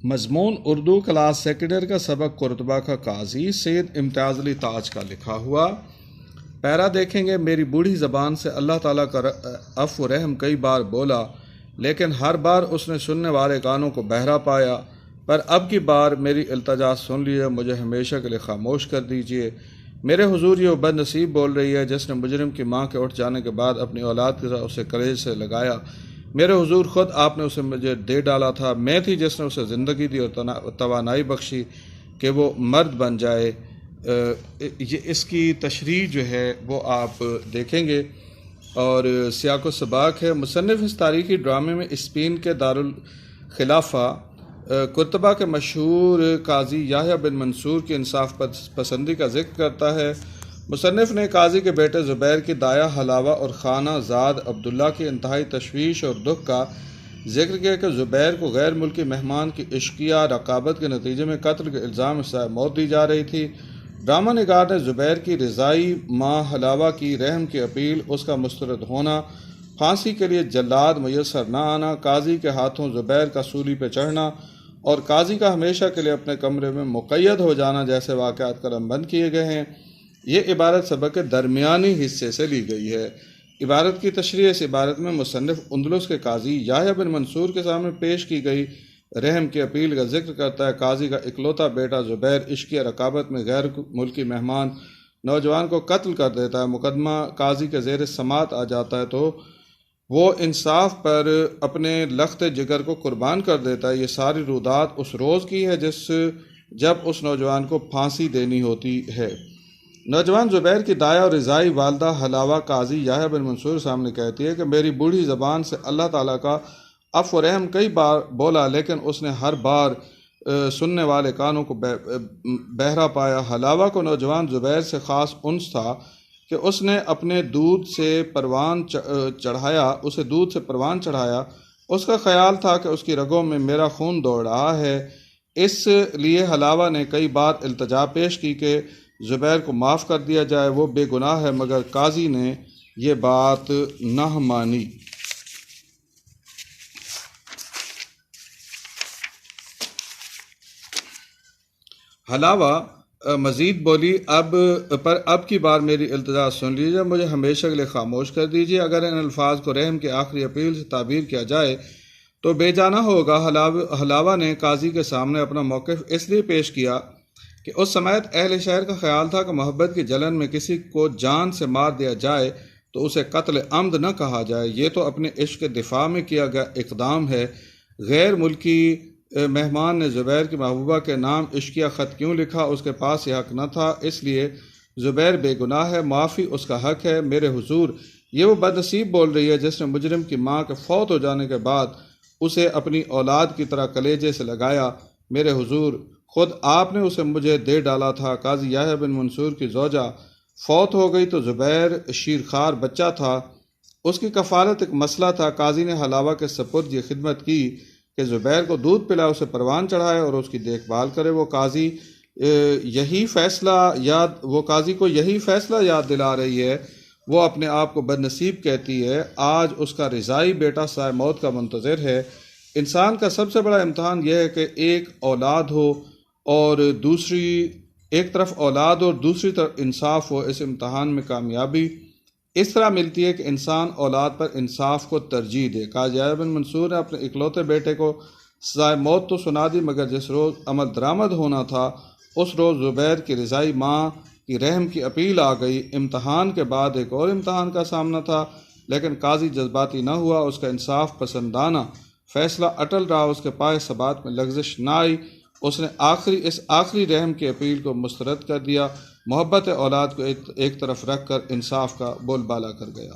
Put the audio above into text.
مضمون Urdu class secondary کا سبق قرطبہ کا قاضی سید امتیاز علی تاج کا لکھا ہوا پیرا دیکھیں گے۔ میری بوڑھی زبان سے اللہ تعالیٰ کا عفو و رحم کئی بار بولا، لیکن ہر بار اس نے سننے والے کانوں کو بہرا پایا۔ پر اب کی بار میری التجا سن لیے، مجھے ہمیشہ کے لیے خاموش کر دیجیے۔ میرے حضور یہ بد نصیب بول رہی ہے جس نے مجرم کی ماں کے اٹھ جانے کے بعد اپنی اولاد کی طرح اسے کلیجے سے لگایا۔ میرے حضور خود آپ نے اسے مجھے دے ڈالا تھا، میں تھی جس نے اسے زندگی دی اور توانائی بخشی کہ وہ مرد بن جائے۔ یہ اس کی تشریح جو ہے وہ آپ دیکھیں گے اور سیاق و سباق ہے۔ مصنف اس تاریخی ڈرامے میں اسپین کے دارالخلافہ قرطبہ کے مشہور قاضی یحییٰ بن منصور کی انصاف پسندی کا ذکر کرتا ہے۔ مصنف نے قاضی کے بیٹے زبیر کی دایا حلاوہ اور خانہ زاد عبداللہ کی انتہائی تشویش اور دکھ کا ذکر کیا کہ زبیر کو غیر ملکی مہمان کی عشقیہ رقابت کے نتیجے میں قتل کے الزام میں سزائے موت دی جا رہی تھی۔ ڈرامہ نگار نے زبیر کی رضائی ماں حلاوہ کی رحم کی اپیل، اس کا مسترد ہونا، پھانسی کے لیے جلاد میسر نہ آنا، قاضی کے ہاتھوں زبیر کا سولی پہ چڑھنا اور قاضی کا ہمیشہ کے لیے اپنے کمرے میں مقید ہو جانا جیسے واقعات قلم بند کیے گئے ہیں۔ یہ عبارت سبق کے درمیانی حصے سے لی گئی ہے۔ عبارت کی تشریح اس عبارت میں مصنف اندلس کے قاضی یحییٰ بن منصور کے سامنے پیش کی گئی رحم کی اپیل کا ذکر کرتا ہے۔ قاضی کا اکلوتا بیٹا زبیر عشقیہ رقابت میں غیر ملکی مہمان نوجوان کو قتل کر دیتا ہے۔ مقدمہ قاضی کے زیر سماعت آ جاتا ہے تو وہ انصاف پر اپنے لخت جگر کو قربان کر دیتا ہے۔ یہ ساری رودات اس روز کی ہے جب اس نوجوان کو پھانسی دینی ہوتی ہے۔ نوجوان زبیر کی دایا اور رضائی والدہ حلاوہ قاضی یحییٰ بن منصور سامنے کہتی ہے کہ میری بوڑھی زبان سے اللہ تعالیٰ کا عفو و رحم کئی بار بولا، لیکن اس نے ہر بار سننے والے کانوں کو بہرا پایا۔ حلاوہ کو نوجوان زبیر سے خاص انس تھا کہ اس نے اپنے اسے دودھ سے پروان چڑھایا۔ اس کا خیال تھا کہ اس کی رگوں میں میرا خون دوڑ رہا ہے۔ اس لیے حلاوہ نے کئی بار التجا پیش کی کہ زبیر کو معاف کر دیا جائے، وہ بے گناہ ہے، مگر قاضی نے یہ بات نہ مانی۔ حلاوہ مزید بولی، اب کی بار میری التجا سن لیجیے، مجھے ہمیشہ کے لیے خاموش کر دیجیے۔ اگر ان الفاظ کو رحم کی آخری اپیل سے تعبیر کیا جائے تو بے جانا ہوگا۔ حلاوہ نے قاضی کے سامنے اپنا موقف اس لیے پیش کیا کہ اس سمیت اہل شہر کا خیال تھا کہ محبت کی جلن میں کسی کو جان سے مار دیا جائے تو اسے قتل عمد نہ کہا جائے، یہ تو اپنے عشق کے دفاع میں کیا گیا اقدام ہے۔ غیر ملکی مہمان نے زبیر کی محبوبہ کے نام عشقیہ خط کیوں لکھا؟ اس کے پاس یہ حق نہ تھا، اس لیے زبیر بے گناہ ہے، معافی اس کا حق ہے۔ میرے حضور یہ وہ بد نصیب بول رہی ہے جس نے مجرم کی ماں کے فوت ہو جانے کے بعد اسے اپنی اولاد کی طرح کلیجے سے لگایا۔ میرے حضور خود آپ نے اسے مجھے دے ڈالا تھا۔ قاضی یحییٰ بن منصور کی زوجہ فوت ہو گئی تو زبیر شیرخوار بچہ تھا، اس کی کفالت ایک مسئلہ تھا۔ قاضی نے حلاوہ کے سپرد یہ خدمت کی کہ زبیر کو دودھ پلائے، اسے پروان چڑھائے اور اس کی دیکھ بھال کرے۔ وہ قاضی کو یہی فیصلہ یاد دلا رہی ہے۔ وہ اپنے آپ کو بد نصیب کہتی ہے۔ آج اس کا رضائی بیٹا سائے موت کا منتظر ہے۔ انسان کا سب سے بڑا امتحان یہ ہے کہ ایک طرف اولاد اور دوسری طرف انصاف ہو۔ اس امتحان میں کامیابی اس طرح ملتی ہے کہ انسان اولاد پر انصاف کو ترجیح دے۔ قاضی یحییٰ بن منصور نے اپنے اکلوتے بیٹے کو سزائے موت تو سنا دی، مگر جس روز عمل درآمد ہونا تھا اس روز زبیر کی رضائی ماں کی رحم کی اپیل آ گئی۔ امتحان کے بعد ایک اور امتحان کا سامنا تھا، لیکن قاضی جذباتی نہ ہوا، اس کا انصاف پسندانہ فیصلہ اٹل رہا، اس کے پائے ثبات میں لغزش نہ آئی۔ اس نے اس آخری رحم کی اپیل کو مسترد کر دیا، محبت اولاد کو ایک طرف رکھ کر انصاف کا بول بالا کر گیا۔